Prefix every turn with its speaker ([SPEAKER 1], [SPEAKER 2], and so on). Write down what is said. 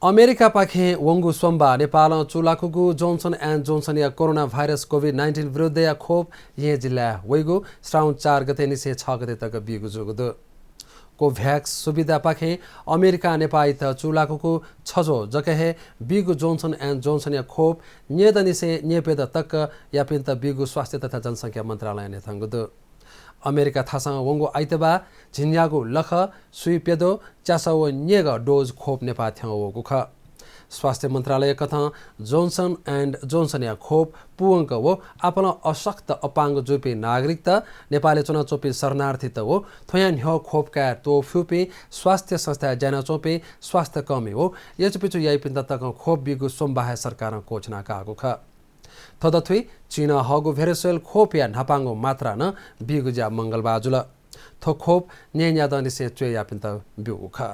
[SPEAKER 1] America पाखे वंगु सोमबा नेपाल चुलाकुगु जोन्सन एन्ड जोन्सन या कोरोना भाइरस कोभिड-19 विरुद्ध या खोप ये जिल्ला वैगु श्रावण 4 गते निसे 6 गते तक बिगु जुगुदु कोभ्याक्स सुविधा पाखे अमेरिका नेपाल त चुलाकुगु छजो जकहे बिगु जोन्सन एन्ड जोन्सन या खोप न्येद निसे न्येपेद तक या पिन्त बिगु स्वास्थ्य तथा जनसंख्या मन्त्रालय ने थंगुदु अमेरिका थासँग वंगो आइतबा झिन्यागु लख सुइपेदो चासो न्येग डोज खोप नेपा थ्याउ ख स्वास्थ्य मन्त्रालय कथा जोन्सन एन्ड जोन्सन या खोप पुवंक वो आपन अशक्त अपाङ्ग जुपी नागरिक त नेपाली चुना चोपी शरणार्थी त वो थोयान ह्यो खोप का तो फ्युपी स्वास्थ्य संस्था जाना चोपी स्वास्थ्य कमी हो यचपिचु याइ पिन्त तक खोप बिगु सोमबाहे सरकार कोचना कागु ख थदथुई चीन हगु भेरेसुएल खोप या नपाङ्गो मात्रा न बिगु जा मंगलबाजुल थो खोप न्याद निसे चुया पिन्त बिगु ख